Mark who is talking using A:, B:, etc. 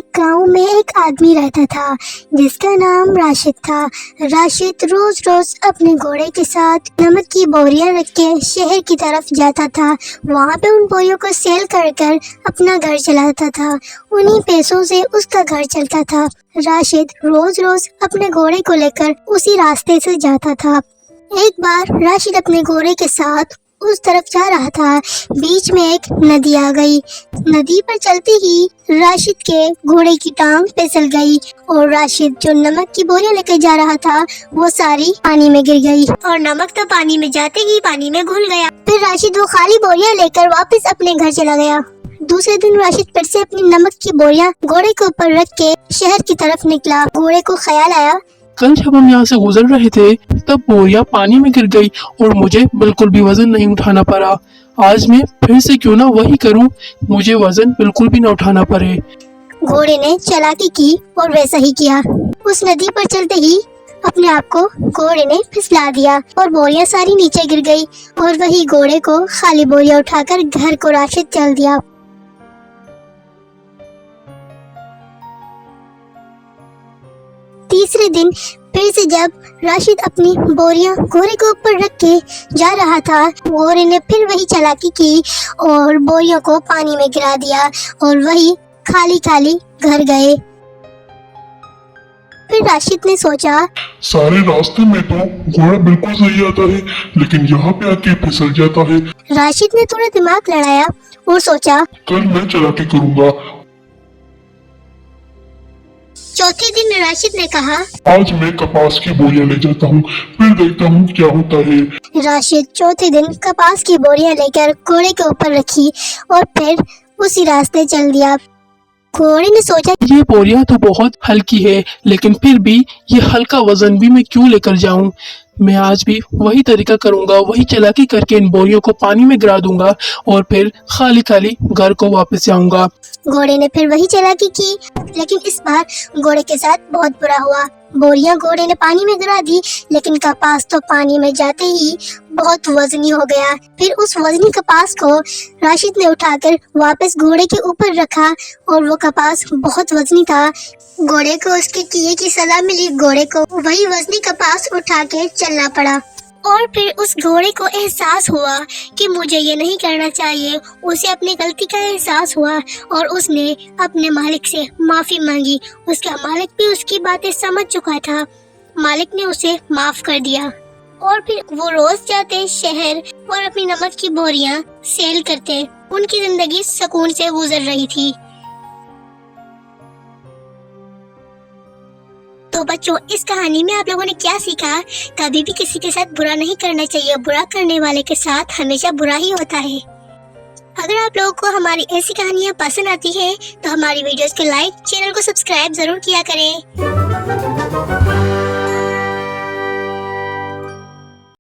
A: ایک گاؤں میں ایک آدمی رہتا تھا جس کا نام راشد تھا۔ راشد روز روز اپنے گھوڑے کے ساتھ نمک کی بوریاں رکھ کے شہر کی طرف جاتا تھا۔ وہاں پہ ان بوریوں کو سیل کر کر اپنا گھر چلاتا تھا۔ انہی پیسوں سے اس کا گھر چلتا تھا۔ راشد روز روز اپنے گھوڑے کو لے کر اسی راستے سے جاتا تھا۔ ایک بار راشد اپنے گھوڑے کے ساتھ اس طرف جا رہا تھا، بیچ میں ایک ندی آ گئی۔ ندی پر چلتے ہی راشد کے گھوڑے کی ٹانگ پھسل گئی اور راشد جو نمک کی بوریاں لے کے جا رہا تھا وہ ساری پانی میں گر گئی اور نمک تو پانی میں جاتے ہی پانی میں گھل گیا۔ پھر راشد وہ خالی بوریاں لے کر واپس اپنے گھر چلا گیا۔ دوسرے دن راشد پھر سے اپنی نمک کی بوریاں گھوڑے کے اوپر رکھ کے شہر کی طرف نکلا۔ گھوڑے کو خیال آیا،
B: کل جب ہم یہاں سے گزر رہے تھے تب بوریاں پانی میں گر گئی اور مجھے بالکل بھی وزن نہیں اٹھانا پڑا۔ آج میں پھر سے کیوں نہ وہی کروں، مجھے وزن بالکل بھی نہ اٹھانا پڑے۔
A: گھوڑے نے چالاکی کی اور ویسا ہی کیا۔ اس ندی پر چلتے ہی اپنے آپ کو گھوڑے نے پھسلا دیا اور بوریاں ساری نیچے گر گئی اور وہی گھوڑے کو خالی بوریاں اٹھا کر گھر کو راشد چل دیا۔ تیسرے دن پھر سے جب راشد اپنی بوریاں گھوڑے کے اوپر رکھ کے جا رہا تھا، گھوڑے نے پھر وہی چالاکی کی اور بوریوں کو پانی میں گرا دیا اور وہی خالی خالی گھر گئے۔ پھر راشد نے سوچا،
C: سارے راستے میں تو گھوڑا بالکل صحیح آتا ہے لیکن یہاں پہ آ کے پھسل جاتا ہے۔
A: راشد نے تھوڑا دماغ لڑایا اور سوچا،
C: کل میں چالاکی کروں گا۔
A: چوتھے دن راشد نے کہا،
C: آج میں کپاس کی بوریاں لے جاتا ہوں، پھر دیکھتا ہوں کیا ہوتا ہے۔
A: راشد چوتھے دن کپاس کی بوریاں لے کر گھوڑے کے اوپر رکھی اور پھر اسی راستے چل دیا۔ گھوڑے نے سوچا،
B: یہ بوریاں تو بہت ہلکی ہے لیکن پھر بھی یہ ہلکا وزن بھی میں کیوں لے کر جاؤں۔ میں آج بھی وہی طریقہ کروں گا، وہی چالاکی کر کے ان بوریوں کو پانی میں گرا دوں گا اور پھر خالی خالی گھر کو واپس جاؤں گا۔
A: گھوڑے نے پھر وہی چالاکی کی لیکن اس بار گھوڑے کے ساتھ بہت برا ہوا۔ بوریاں گھوڑے نے پانی میں گرا دی لیکن کپاس تو پانی میں جاتے ہی بہت وزنی ہو گیا۔ پھر اس وزنی کپاس کو راشد نے اٹھا کر واپس گھوڑے کے اوپر رکھا اور وہ کپاس بہت وزنی تھا۔ گھوڑے کو اس کے کیے کی سزا ملی، گھوڑے کو وہی وزنی کپاس اٹھا کے چلنا پڑا اور پھر اس گھوڑے کو احساس ہوا کہ مجھے یہ نہیں کرنا چاہیے۔ اسے اپنی غلطی کا احساس ہوا اور اس نے اپنے مالک سے معافی مانگی۔ اس کا مالک بھی اس کی باتیں سمجھ چکا تھا، مالک نے اسے معاف کر دیا اور پھر وہ روز جاتے شہر اور اپنی نمک کی بوریاں سیل کرتے۔ ان کی زندگی سکون سے گزر رہی تھی۔ تو بچوں، اس کہانی میں آپ لوگوں نے کیا سیکھا؟ کبھی بھی کسی کے ساتھ برا نہیں کرنا چاہیے، برا کرنے والے کے ساتھ ہمیشہ برا ہی ہوتا ہے۔ اگر آپ لوگوں کو ہماری ایسی کہانیاں پسند آتی ہیں تو ہماری ویڈیوز کو لائک، چینل کو سبسکرائب ضرور کیا کریں۔